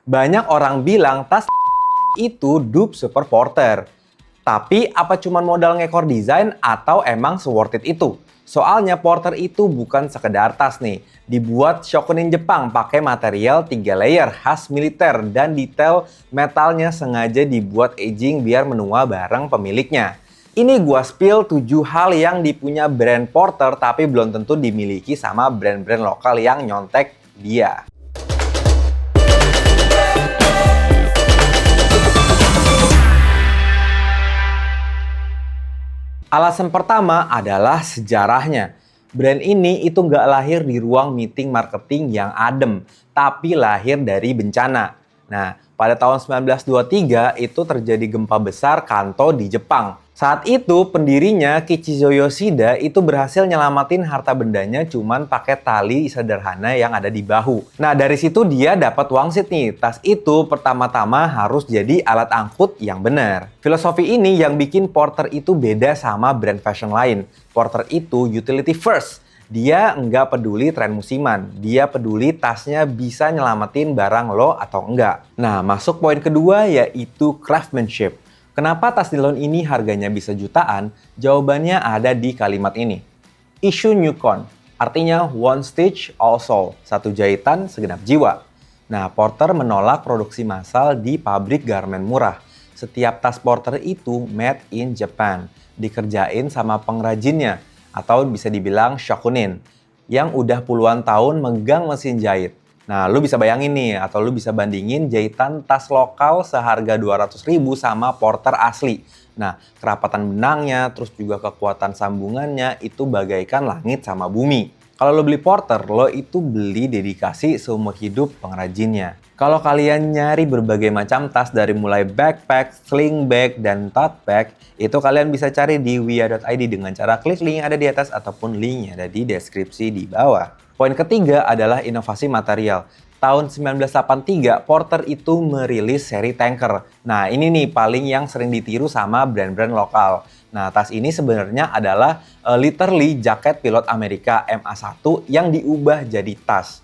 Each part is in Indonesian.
Banyak orang bilang tas itu dupe Super Porter. Tapi apa cuma modal ngekor desain atau emang se-worth it itu? Soalnya Porter itu bukan sekedar tas nih. Dibuat Shokunin Jepang pakai material 3 layer khas militer dan detail metalnya sengaja dibuat aging biar menua barang pemiliknya. Ini gua spill 7 hal yang dipunya brand Porter tapi belum tentu dimiliki sama brand-brand lokal yang nyontek dia. Alasan pertama adalah sejarahnya. Brand ini itu nggak lahir di ruang meeting marketing yang adem, tapi lahir dari bencana. Nah, pada tahun 1923 itu terjadi gempa besar Kanto di Jepang. Saat itu pendirinya Kichizo Yoshida itu berhasil nyelamatin harta bendanya cuman pakai tali sederhana yang ada di bahu. Nah dari situ dia dapat wangsit nih. Tas itu pertama-tama harus jadi alat angkut yang benar. Filosofi ini yang bikin Porter itu beda sama brand fashion lain. Porter itu utility first. Dia nggak peduli tren musiman, dia peduli tasnya bisa nyelamatin barang lo atau enggak. Nah, masuk poin kedua yaitu craftsmanship. Kenapa tas nilon ini harganya bisa jutaan? Jawabannya ada di kalimat ini. Issue Newcon, artinya one stitch all soul, satu jahitan segenap jiwa. Nah, Porter menolak produksi massal di pabrik garment murah. Setiap tas Porter itu made in Japan, dikerjain sama pengrajinnya, atau bisa dibilang shokunin, yang udah puluhan tahun megang mesin jahit. Nah, lu bisa bayangin nih, atau lu bisa bandingin jahitan tas lokal seharga 200.000 sama Porter asli. Nah, kerapatan benangnya, terus juga kekuatan sambungannya, itu bagaikan langit sama bumi. Kalau lo beli Porter, lo itu beli dedikasi seumur hidup pengrajinnya. Kalau kalian nyari berbagai macam tas dari mulai backpack, sling bag, dan tote bag, itu kalian bisa cari di wia.id dengan cara klik link yang ada di atas ataupun link yang ada di deskripsi di bawah. Poin ketiga adalah inovasi material. Tahun 1983, Porter itu merilis seri tanker. Nah, ini nih paling yang sering ditiru sama brand-brand lokal. Nah, tas ini sebenarnya adalah literally jaket pilot Amerika MA1 yang diubah jadi tas.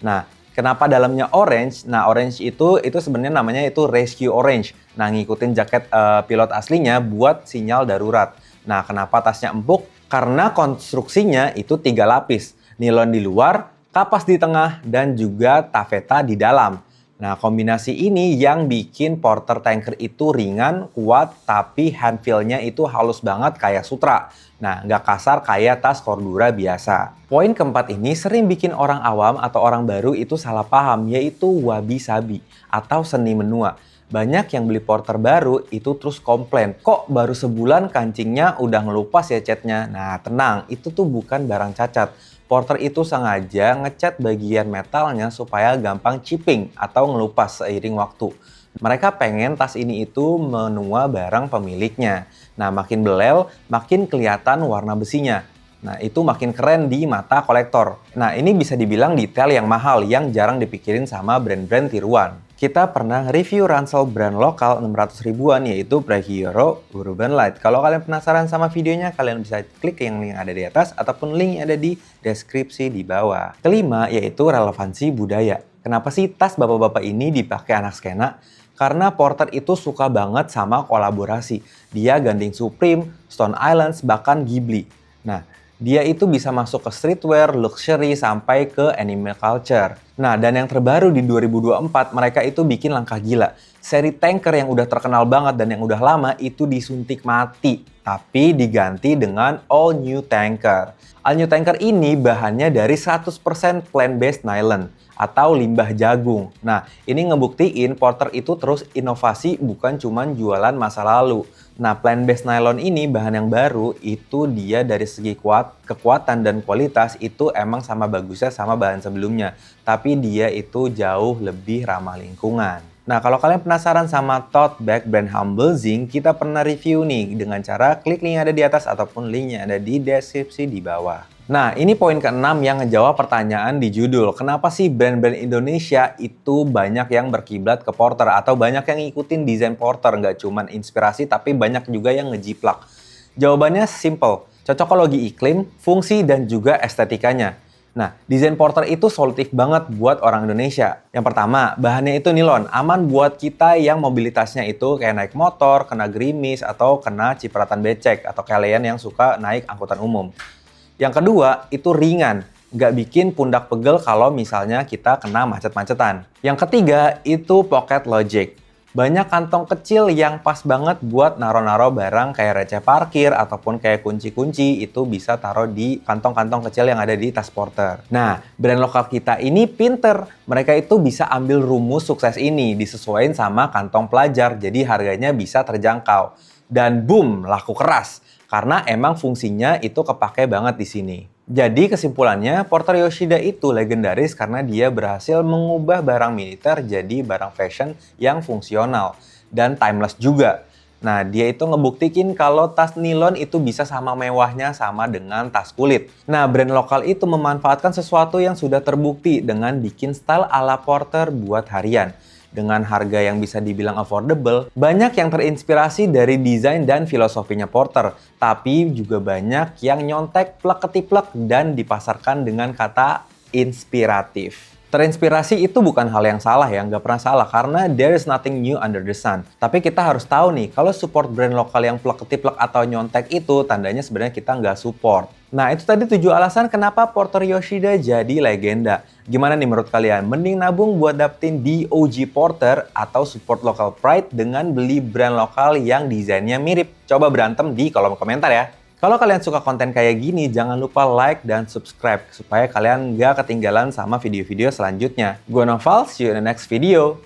Nah, kenapa dalamnya orange? Nah, orange itu sebenarnya namanya itu rescue orange. Nah, ngikutin jaket pilot aslinya buat sinyal darurat. Nah, kenapa tasnya empuk? Karena konstruksinya itu 3 lapis. Nilon di luar, kapas di tengah, dan juga taffeta di dalam. Nah, kombinasi ini yang bikin Porter Tanker itu ringan, kuat, tapi hand feel-nya itu halus banget kayak sutra. Nah, nggak kasar kayak tas Cordura biasa. Poin keempat ini sering bikin orang awam atau orang baru itu salah paham, yaitu wabi-sabi atau seni menua. Banyak yang beli Porter baru itu terus komplain, kok baru sebulan kancingnya udah ngelupas ya catnya. Nah, tenang, itu tuh bukan barang cacat. Porter itu sengaja ngecat bagian metalnya supaya gampang chipping atau ngelupas seiring waktu. Mereka pengen tas ini itu menua barang pemiliknya. Nah, makin belel, makin kelihatan warna besinya. Nah, itu makin keren di mata kolektor. Nah, ini bisa dibilang detail yang mahal yang jarang dipikirin sama brand-brand tiruan. Kita pernah review ransel brand lokal 600 ribuan yaitu Braghiero Urban Light. Kalau kalian penasaran sama videonya, kalian bisa klik yang link ada di atas ataupun link yang ada di deskripsi di bawah. Kelima yaitu relevansi budaya. Kenapa sih tas bapak-bapak ini dipakai anak skena? Karena Porter itu suka banget sama kolaborasi. Dia gandeng Supreme, Stone Island, bahkan Ghibli. Nah, dia itu bisa masuk ke streetwear, luxury, sampai ke animal culture. Nah, dan yang terbaru di 2024, mereka itu bikin langkah gila. Seri tanker yang udah terkenal banget dan yang udah lama itu disuntik mati, tapi diganti dengan all new tanker. All new tanker ini bahannya dari 100% plant-based nylon atau limbah jagung. Nah, ini ngebuktiin Porter itu terus inovasi bukan cuman jualan masa lalu. Nah, plant-based nylon ini bahan yang baru, itu dia dari segi kekuatan dan kualitas itu emang sama bagusnya sama bahan sebelumnya. Tapi dia itu jauh lebih ramah lingkungan. Nah, kalau kalian penasaran sama tote bag brand Humble Zing, kita pernah review nih dengan cara klik link yang ada di atas ataupun link yang ada di deskripsi di bawah. Nah, ini poin ke-6 yang ngejawab pertanyaan di judul. Kenapa sih brand-brand Indonesia itu banyak yang berkiblat ke Porter atau banyak yang ngikutin desain Porter? Nggak cuma inspirasi, tapi banyak juga yang ngejiplak. Jawabannya simple, cocokologi iklim, fungsi, dan juga estetikanya. Nah, desain Porter itu solutif banget buat orang Indonesia. Yang pertama, bahannya itu nilon, aman buat kita yang mobilitasnya itu kayak naik motor, kena gerimis, atau kena cipratan becek, atau kalian yang suka naik angkutan umum. Yang kedua, itu ringan, nggak bikin pundak pegel kalau misalnya kita kena macet-macetan. Yang ketiga, itu pocket logic. Banyak kantong kecil yang pas banget buat naro-naro barang kayak receh parkir ataupun kayak kunci-kunci, itu bisa taruh di kantong-kantong kecil yang ada di tas Porter. Nah, brand lokal kita ini pinter. Mereka itu bisa ambil rumus sukses ini disesuaikan sama kantong pelajar, jadi harganya bisa terjangkau. Dan boom, laku keras. Karena emang fungsinya itu kepake banget di sini. Jadi kesimpulannya, Porter Yoshida itu legendaris karena dia berhasil mengubah barang militer jadi barang fashion yang fungsional dan timeless juga. Nah, dia itu ngebuktikin kalau tas nilon itu bisa sama mewahnya sama dengan tas kulit. Nah, brand lokal itu memanfaatkan sesuatu yang sudah terbukti dengan bikin style ala Porter buat harian. Dengan harga yang bisa dibilang affordable, banyak yang terinspirasi dari desain dan filosofinya Porter, tapi juga banyak yang nyontek plek-ketiplek dan dipasarkan dengan kata inspiratif. Terinspirasi itu bukan hal yang salah ya, nggak pernah salah karena there is nothing new under the sun. Tapi kita harus tahu nih, kalau support brand lokal yang plek-ketiplek atau nyontek itu tandanya sebenarnya kita nggak support. Nah, itu tadi 7 alasan kenapa Porter Yoshida jadi legenda. Gimana nih menurut kalian? Mending nabung buat dapetin DOG Porter atau support local pride dengan beli brand lokal yang desainnya mirip? Coba berantem di kolom komentar ya. Kalau kalian suka konten kayak gini, jangan lupa like dan subscribe supaya kalian nggak ketinggalan sama video-video selanjutnya. Gua Noval, see you in the next video.